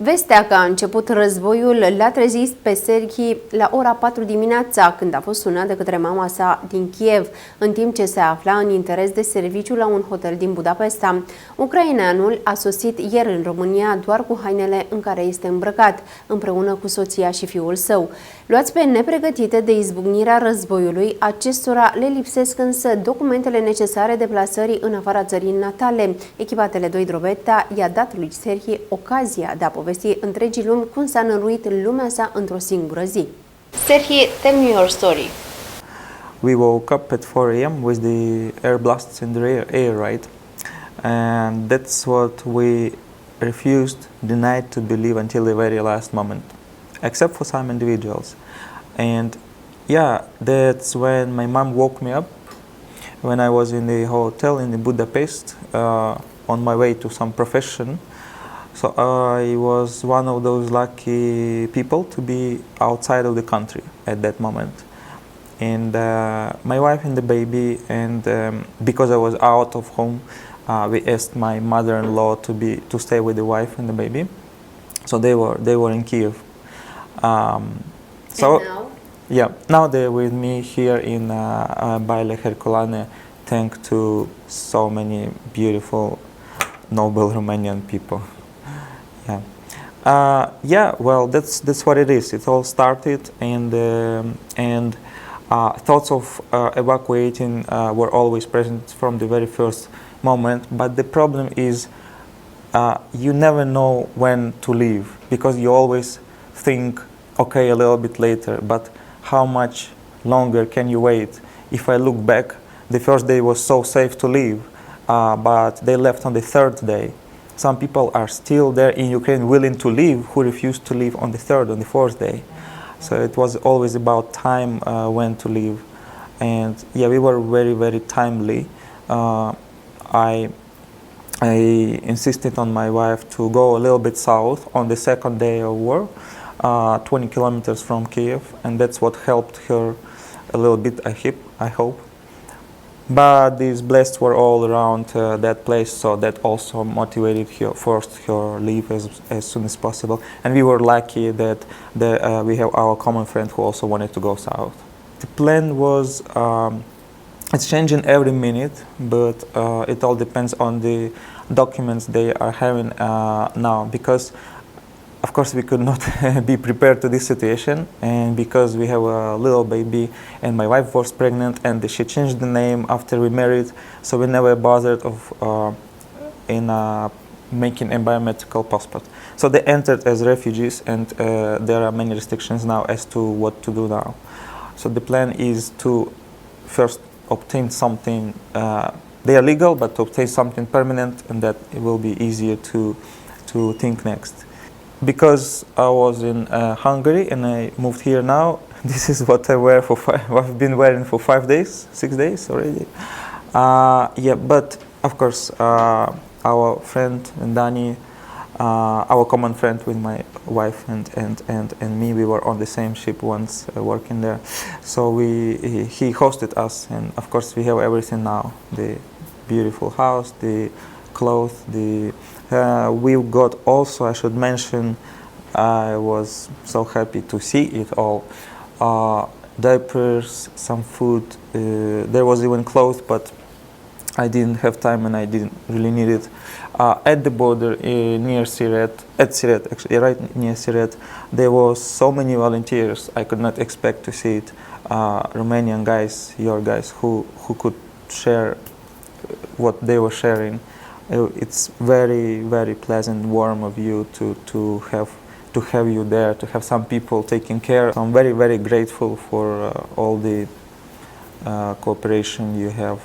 Vestea că a început războiul l-a trezit pe Serhi la ora 4 dimineața, când a fost sunat de către mama sa din Kiev, în timp ce se afla în interes de serviciu la un hotel din Budapesta. Ucraineanul a sosit ieri în România doar cu hainele în care este îmbrăcat, împreună cu soția și fiul său. Luați pe nepregătite de izbucnirea războiului, acestora le lipsesc însă documentele necesare deplasării în afara țării natale. Echipa Tele2 Drobeta i-a dat lui Serhi ocazia de a povesti întregii lumi cum s-a năruit lumea sa într-o singură zi. Serhi, tell me your story. We woke up at 4 a.m. with the air blasts in the air, right? And that's what we refused, denied to believe until the very last moment, except for some individuals. And yeah, that's when my mom woke me up when I was in the hotel in Budapest on my way to some profession. So I was one of those lucky people to be outside of the country at that moment. And my wife and the baby, and because I was out of home, we asked my mother-in-law to stay with the wife and the baby. So they were in Kiev. So and now? Yeah, now they're with me here in Baile Herculane, thanks to so many beautiful, noble Romanian people. Yeah, well, that's what it is. It all started, and thoughts of evacuating were always present from the very first moment. But the problem is, you never know when to leave, because you always think, okay, a little bit later. But how much longer can you wait? If I look back, the first day was so safe to leave, but they left on the third day. Some people are still there in Ukraine willing to leave, who refused to leave on the third, on the fourth day. So it was always about time when to leave. And yeah, we were very, very timely. I insisted on my wife to go a little bit south on the second day of war, 20 kilometers from Kiev, and that's what helped her a little bit, I hope. But these blasts were all around that place, so that also motivated her, forced her leave as soon as possible. And we were lucky that we have our common friend who also wanted to go south. The plan was, it's changing every minute, but it all depends on the documents they are having now, because of course we could not be prepared to this situation, and because we have a little baby and my wife was pregnant and she changed the name after we married, so we never bothered of making a biometrical passport. So they entered as refugees, and there are many restrictions now as to what to do now. So the plan is to first obtain something, they are legal, but to obtain something permanent, and that it will be easier to think next. Because I was in Hungary and I moved here now, this is what I wear for I've been wearing for 5 days, 6 days already. Yeah, but of course, our friend Dani, our common friend with my wife and me, we were on the same ship once working there. So he hosted us, and of course we have everything now: the beautiful house, the clothes, we got also, I should mention, I was so happy to see it all. Diapers, some food, there was even clothes, but I didn't have time and I didn't really need it. At the border near Siret, actually, right near Siret, there was so many volunteers. I could not expect to see it. Romanian guys, your guys, who could share what they were sharing. It's very, very pleasant, warm of you to have you there, to have some people taking care. I'm very, very grateful for all the cooperation you have